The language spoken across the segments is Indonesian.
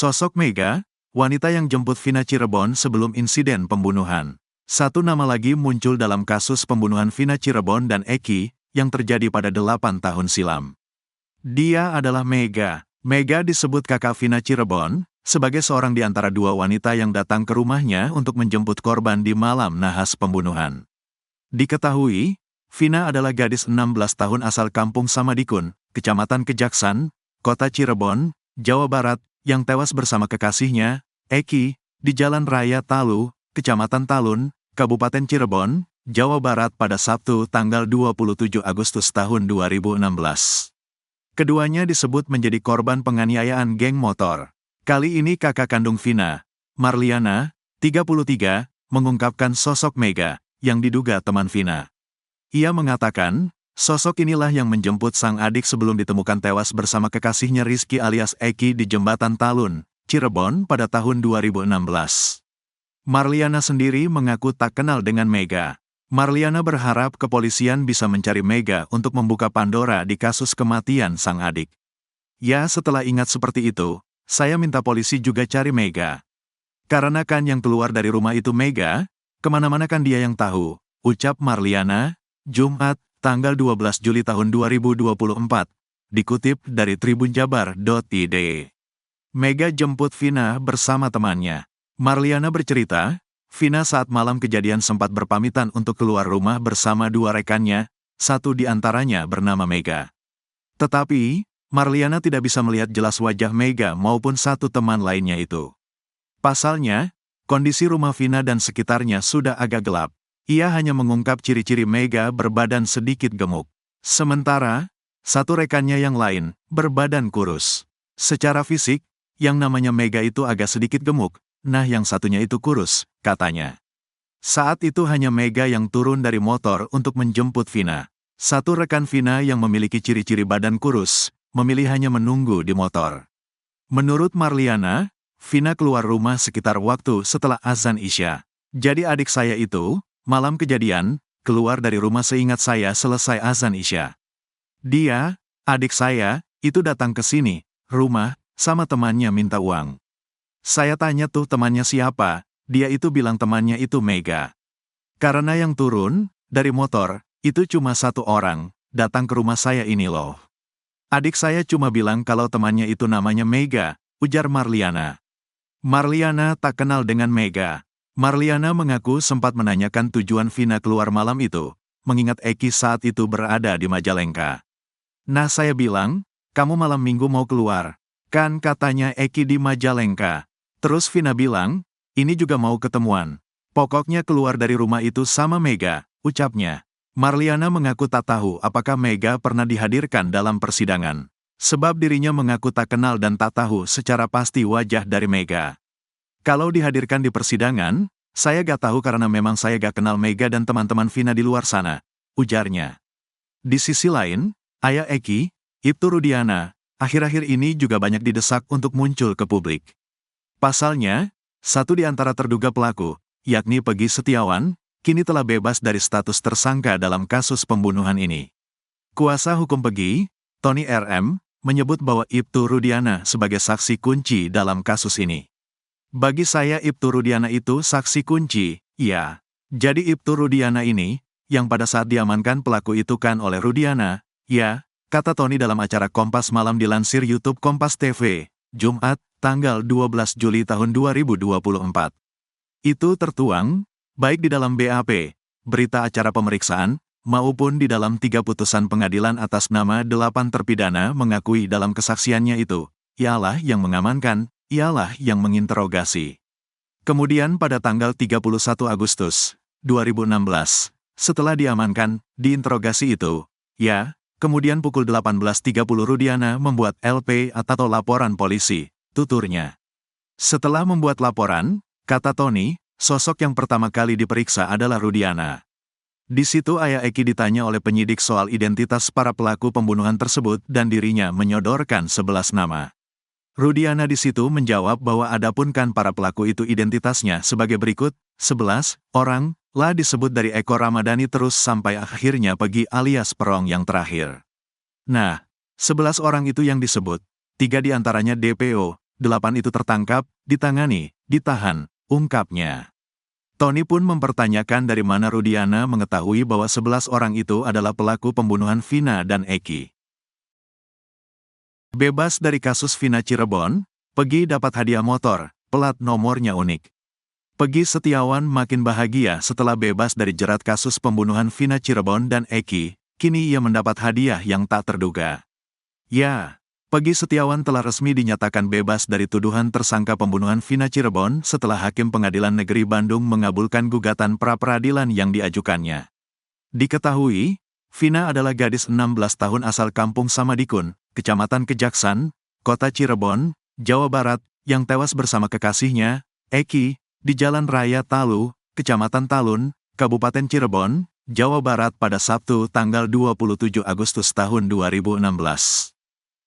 Sosok Mega, wanita yang jemput Vina Cirebon sebelum insiden pembunuhan. Satu nama lagi muncul dalam kasus pembunuhan Vina Cirebon dan Eki, yang terjadi pada 8 tahun silam. Dia adalah Mega. Mega disebut kakak Vina Cirebon, sebagai seorang di antara dua wanita yang datang ke rumahnya untuk menjemput korban di malam nahas pembunuhan. Diketahui, Vina adalah gadis 16 tahun asal kampung Samadikun, Kecamatan Kejaksan, Kota Cirebon, Jawa Barat, yang tewas bersama kekasihnya, Eki, di Jalan Raya Talu, Kecamatan Talun, Kabupaten Cirebon, Jawa Barat pada Sabtu tanggal 27 Agustus tahun 2016. Keduanya disebut menjadi korban penganiayaan geng motor. Kali ini kakak kandung Vina, Marliana, 33, mengungkapkan sosok Mega, yang diduga teman Vina. Ia mengatakan, sosok inilah yang menjemput sang adik sebelum ditemukan tewas bersama kekasihnya Rizky alias Eki di Jembatan Talun, Cirebon pada tahun 2016. Marliana sendiri mengaku tak kenal dengan Mega. Marliana berharap kepolisian bisa mencari Mega untuk membuka Pandora di kasus kematian sang adik. Ya, setelah ingat seperti itu, saya minta polisi juga cari Mega. Karena kan yang keluar dari rumah itu Mega, kemana-mana kan dia yang tahu, ucap Marliana, Jumat, tanggal 12 Juli tahun 2024, dikutip dari tribunjabar.id. Mega jemput Vina bersama temannya. Marliana bercerita, Vina saat malam kejadian sempat berpamitan untuk keluar rumah bersama dua rekannya, satu di antaranya bernama Mega. Tetapi, Marliana tidak bisa melihat jelas wajah Mega maupun satu teman lainnya itu. Pasalnya, kondisi rumah Vina dan sekitarnya sudah agak gelap. Ia hanya mengungkap ciri-ciri Mega berbadan sedikit gemuk. Sementara, satu rekannya yang lain, berbadan kurus. Secara fisik, yang namanya Mega itu agak sedikit gemuk, nah yang satunya itu kurus, katanya. Saat itu hanya Mega yang turun dari motor untuk menjemput Vina. Satu rekan Vina yang memiliki ciri-ciri badan kurus, memilih hanya menunggu di motor. Menurut Marliana, Vina keluar rumah sekitar waktu setelah azan Isya. Jadi adik saya itu, malam kejadian, keluar dari rumah seingat saya selesai azan Isya. Dia, adik saya, itu datang ke sini, rumah, sama temannya minta uang. Saya tanya tuh temannya siapa, dia itu bilang temannya itu Mega. Karena yang turun, dari motor, itu cuma satu orang, datang ke rumah saya ini loh. Adik saya cuma bilang kalau temannya itu namanya Mega, ujar Marliana. Marliana tak kenal dengan Mega. Marliana mengaku sempat menanyakan tujuan Vina keluar malam itu, mengingat Eki saat itu berada di Majalengka. Nah saya bilang, kamu malam minggu mau keluar, kan katanya Eki di Majalengka. Terus Vina bilang, ini juga mau ketemuan. Pokoknya keluar dari rumah itu sama Mega, ucapnya. Marliana mengaku tak tahu apakah Mega pernah dihadirkan dalam persidangan. Sebab dirinya mengaku tak kenal dan tak tahu secara pasti wajah dari Mega. Kalau dihadirkan di persidangan, saya gak tahu karena memang saya gak kenal Mega dan teman-teman Vina di luar sana, ujarnya. Di sisi lain, ayah Eki, Ibtu Rudiana, akhir-akhir ini juga banyak didesak untuk muncul ke publik. Pasalnya, satu di antara terduga pelaku, yakni Pegi Setiawan, kini telah bebas dari status tersangka dalam kasus pembunuhan ini. Kuasa hukum Pegi, Tony RM, menyebut bahwa Ibtu Rudiana sebagai saksi kunci dalam kasus ini. Bagi saya Ibtu Rudiana itu saksi kunci, ya. Jadi Ibtu Rudiana ini, yang pada saat diamankan pelaku itu kan oleh Rudiana, ya, kata Tony dalam acara Kompas Malam dilansir YouTube Kompas TV, Jumat, tanggal 12 Juli tahun 2024. Itu tertuang, baik di dalam BAP, berita acara pemeriksaan, maupun di dalam 3 putusan pengadilan atas nama 8 terpidana mengakui dalam kesaksiannya itu, ialah yang mengamankan, ialah yang menginterogasi. Kemudian pada tanggal 31 Agustus 2016, setelah diamankan, diinterogasi itu, ya, kemudian pukul 18.30 Rudiana membuat LP atau laporan polisi, tuturnya. Setelah membuat laporan, kata Tony, sosok yang pertama kali diperiksa adalah Rudiana. Di situ ayah Eki ditanya oleh penyidik soal identitas para pelaku pembunuhan tersebut dan dirinya menyodorkan 11 nama. Rudiana di situ menjawab bahwa adapun kan para pelaku itu identitasnya sebagai berikut, 11 orang, lah disebut dari Eko Ramadhani terus sampai akhirnya Pegi alias Perong yang terakhir. Nah, 11 orang itu yang disebut, 3 diantaranya DPO, 8 itu tertangkap, ditangani, ditahan, ungkapnya. Tony pun mempertanyakan dari mana Rudiana mengetahui bahwa 11 orang itu adalah pelaku pembunuhan Vina dan Eki. Bebas dari kasus Vina Cirebon, Peggy dapat hadiah motor, plat nomornya unik. Peggy Setiawan makin bahagia setelah bebas dari jerat kasus pembunuhan Vina Cirebon dan Eki, kini ia mendapat hadiah yang tak terduga. Ya, Peggy Setiawan telah resmi dinyatakan bebas dari tuduhan tersangka pembunuhan Vina Cirebon setelah Hakim Pengadilan Negeri Bandung mengabulkan gugatan pra-peradilan yang diajukannya. Diketahui, Vina adalah gadis 16 tahun asal Kampung Samadikun, Kecamatan Kejaksan, Kota Cirebon, Jawa Barat, yang tewas bersama kekasihnya, Eki, di Jalan Raya Talu, Kecamatan Talun, Kabupaten Cirebon, Jawa Barat pada Sabtu tanggal 27 Agustus tahun 2016.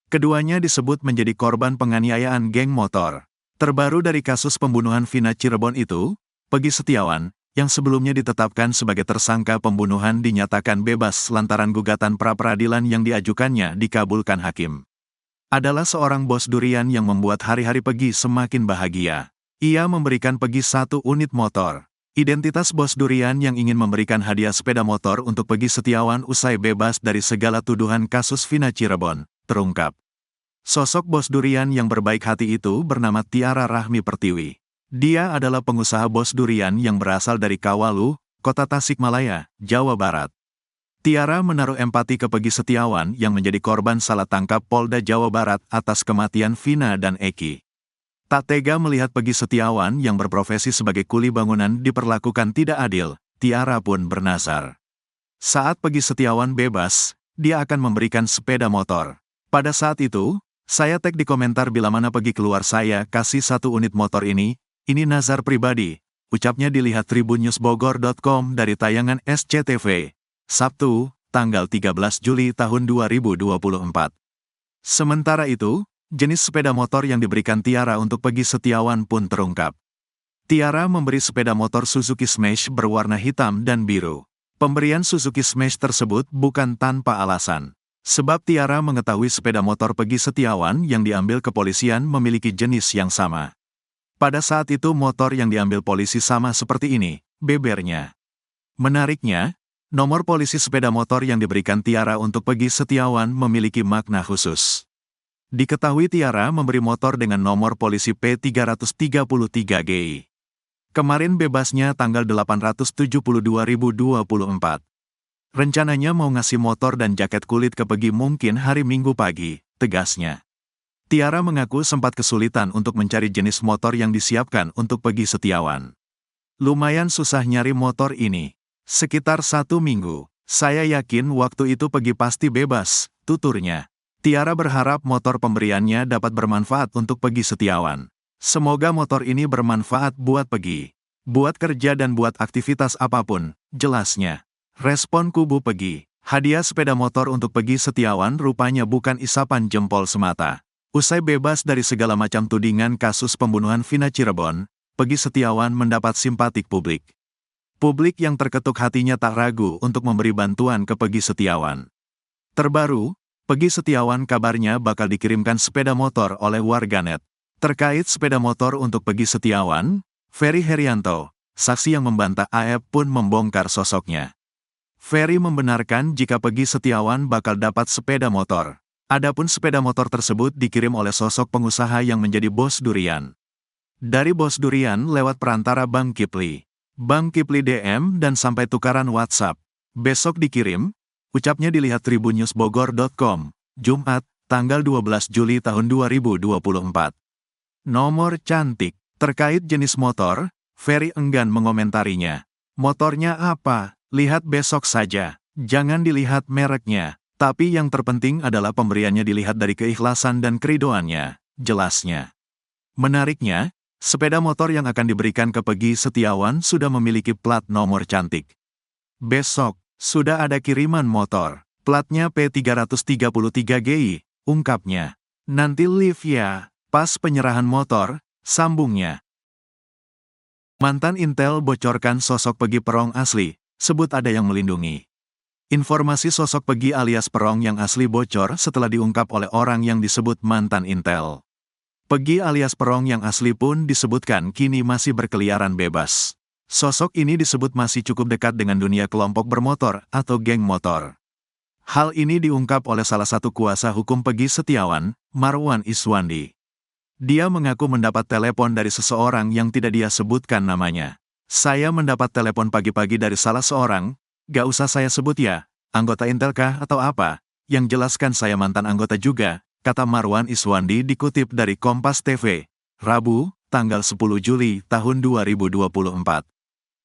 Keduanya disebut menjadi korban penganiayaan geng motor. Terbaru dari kasus pembunuhan Vina Cirebon itu, Peggy Setiawan, yang sebelumnya ditetapkan sebagai tersangka pembunuhan dinyatakan bebas lantaran gugatan pra-peradilan yang diajukannya dikabulkan hakim. Adalah seorang bos durian yang membuat hari-hari Peggy semakin bahagia. Ia memberikan Peggy 1 unit motor. Identitas bos durian yang ingin memberikan hadiah sepeda motor untuk Peggy Setiawan usai bebas dari segala tuduhan kasus Vina Cirebon, terungkap. Sosok bos durian yang berbaik hati itu bernama Tiara Rahmi Pertiwi. Dia adalah pengusaha bos durian yang berasal dari Kawalu, Kota Tasikmalaya, Jawa Barat. Tiara menaruh empati ke Peggy Setiawan yang menjadi korban salah tangkap Polda Jawa Barat atas kematian Vina dan Eki. Tak tega melihat Peggy Setiawan yang berprofesi sebagai kuli bangunan diperlakukan tidak adil, Tiara pun bernazar. Saat Peggy Setiawan bebas, dia akan memberikan sepeda motor. Pada saat itu, saya tag di komentar bila mana Peggy keluar saya kasih 1 unit motor ini nazar pribadi, ucapnya dilihat tribunnews.bogor.com dari tayangan SCTV, Sabtu, tanggal 13 Juli tahun 2024. Sementara itu, jenis sepeda motor yang diberikan Tiara untuk Peggy Setiawan pun terungkap. Tiara memberi sepeda motor Suzuki Smash berwarna hitam dan biru. Pemberian Suzuki Smash tersebut bukan tanpa alasan. Sebab Tiara mengetahui sepeda motor Peggy Setiawan yang diambil kepolisian memiliki jenis yang sama. Pada saat itu motor yang diambil polisi sama seperti ini, bebernya. Menariknya, nomor polisi sepeda motor yang diberikan Tiara untuk Peggy Setiawan memiliki makna khusus. Diketahui Tiara memberi motor dengan nomor polisi P333GI. Kemarin bebasnya tanggal 872.2024. Rencananya mau ngasih motor dan jaket kulit ke Peggy mungkin hari Minggu pagi, tegasnya. Tiara mengaku sempat kesulitan untuk mencari jenis motor yang disiapkan untuk Peggy Setiawan. Lumayan susah nyari motor ini. Sekitar 1 minggu. Saya yakin waktu itu Peggy pasti bebas, tuturnya. Tiara berharap motor pemberiannya dapat bermanfaat untuk Peggy Setiawan. Semoga motor ini bermanfaat buat Peggy. Buat kerja dan buat aktivitas apapun, jelasnya. Respon kubu Peggy, hadiah sepeda motor untuk Peggy Setiawan rupanya bukan isapan jempol semata. Usai bebas dari segala macam tudingan kasus pembunuhan Vina Cirebon, Peggy Setiawan mendapat simpatik publik. Publik yang terketuk hatinya tak ragu untuk memberi bantuan ke Peggy Setiawan. Terbaru, Peggy Setiawan kabarnya bakal dikirimkan sepeda motor oleh warganet. Terkait sepeda motor untuk Peggy Setiawan, Ferry Herianto, saksi yang membantah AF pun membongkar sosoknya. Ferry membenarkan jika Peggy Setiawan bakal dapat sepeda motor. Adapun sepeda motor tersebut dikirim oleh sosok pengusaha yang menjadi bos durian. Dari bos durian lewat perantara Bang Kipli. Bang Kipli DM dan sampai tukaran WhatsApp. Besok dikirim, ucapnya dilihat tribunnews.bogor.com, Jumat, tanggal 12 Juli tahun 2024. Nomor cantik. Terkait jenis motor, Ferry enggan mengomentarinya. Motornya apa? Lihat besok saja. Jangan dilihat mereknya. Tapi yang terpenting adalah pemberiannya dilihat dari keikhlasan dan keridoannya, jelasnya. Menariknya, sepeda motor yang akan diberikan ke Peggy Setiawan sudah memiliki plat nomor cantik. Besok, sudah ada kiriman motor. Platnya P333GI, ungkapnya. Nanti live ya, pas penyerahan motor, sambungnya. Mantan Intel bocorkan sosok Peggy Perong asli. Sebut ada yang melindungi. Informasi sosok Peggy alias Perong yang asli bocor setelah diungkap oleh orang yang disebut mantan Intel. Pegi alias Perong yang asli pun disebutkan kini masih berkeliaran bebas. Sosok ini disebut masih cukup dekat dengan dunia kelompok bermotor atau geng motor. Hal ini diungkap oleh salah satu kuasa hukum Pegi Setiawan, Marwan Iswandi. Dia mengaku mendapat telepon dari seseorang yang tidak dia sebutkan namanya. Saya mendapat telepon pagi-pagi dari salah seorang, gak usah saya sebut ya, anggota Intel kah atau apa, yang jelaskan saya mantan anggota juga, kata Marwan Iswandi dikutip dari Kompas TV, Rabu, tanggal 10 Juli tahun 2024.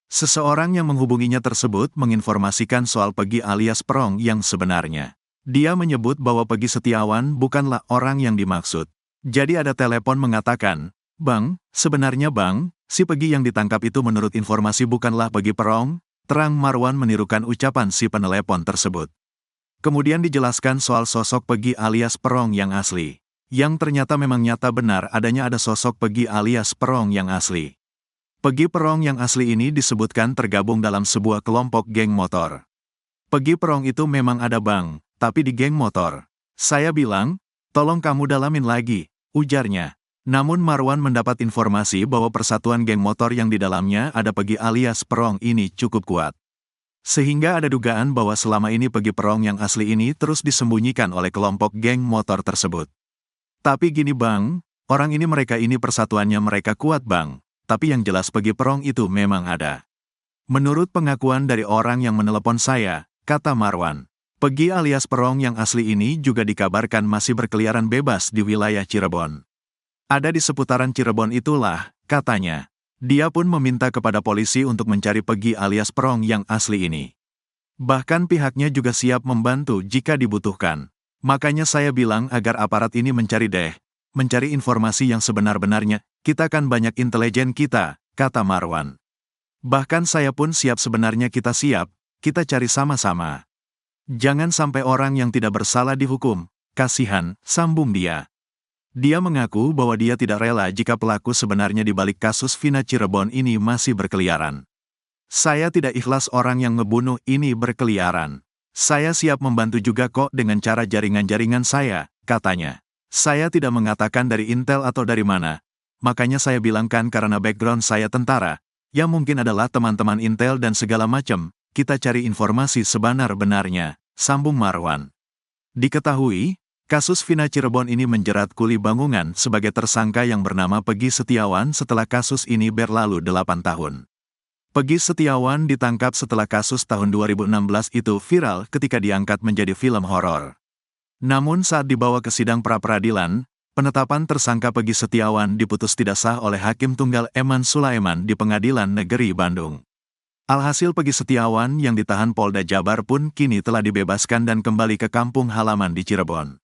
Seseorang yang menghubunginya tersebut menginformasikan soal Pegi alias Perong yang sebenarnya. Dia menyebut bahwa Pegi Setiawan bukanlah orang yang dimaksud. Jadi ada telepon mengatakan, "Bang, sebenarnya Bang, si Pegi yang ditangkap itu menurut informasi bukanlah Pegi Perong," terang Marwan menirukan ucapan si penelepon tersebut. Kemudian dijelaskan soal sosok Pegi alias Perong yang asli. Yang ternyata memang nyata benar adanya ada sosok Pegi alias Perong yang asli. Pegi Perong yang asli ini disebutkan tergabung dalam sebuah kelompok geng motor. Pegi Perong itu memang ada Bang, tapi di geng motor. Saya bilang, tolong kamu dalamin lagi, ujarnya. Namun Marwan mendapat informasi bahwa persatuan geng motor yang di dalamnya ada Pegi alias Perong ini cukup kuat. Sehingga ada dugaan bahwa selama ini Pegi Perong yang asli ini terus disembunyikan oleh kelompok geng motor tersebut. Tapi gini Bang, orang ini mereka ini persatuannya mereka kuat Bang. Tapi yang jelas Pegi Perong itu memang ada. Menurut pengakuan dari orang yang menelepon saya, kata Marwan, Pegi alias Perong yang asli ini juga dikabarkan masih berkeliaran bebas di wilayah Cirebon. Ada di seputaran Cirebon itulah, katanya. Dia pun meminta kepada polisi untuk mencari Pegi alias Perong yang asli ini. Bahkan pihaknya juga siap membantu jika dibutuhkan. Makanya saya bilang agar aparat ini mencari informasi yang sebenar-benarnya, kita kan banyak intelijen kita, kata Marwan. Bahkan saya pun siap sebenarnya kita siap, kita cari sama-sama. Jangan sampai orang yang tidak bersalah dihukum, kasihan, sambung dia. Dia mengaku bahwa dia tidak rela jika pelaku sebenarnya di balik kasus Vina Cirebon ini masih berkeliaran. Saya tidak ikhlas orang yang ngebunuh ini berkeliaran. Saya siap membantu juga kok dengan cara jaringan-jaringan saya, katanya. Saya tidak mengatakan dari Intel atau dari mana. Makanya saya bilangkan karena background saya tentara, ya mungkin adalah teman-teman Intel dan segala macam, kita cari informasi sebenar-benarnya, sambung Marwan. Diketahui, kasus Vina Cirebon ini menjerat kuli bangunan sebagai tersangka yang bernama Pegi Setiawan setelah kasus ini berlalu 8 tahun. Pegi Setiawan ditangkap setelah kasus tahun 2016 itu viral ketika diangkat menjadi film horor. Namun saat dibawa ke sidang pra-peradilan, penetapan tersangka Pegi Setiawan diputus tidak sah oleh Hakim Tunggal Eman Sulaiman di Pengadilan Negeri Bandung. Alhasil Pegi Setiawan yang ditahan Polda Jabar pun kini telah dibebaskan dan kembali ke kampung halaman di Cirebon.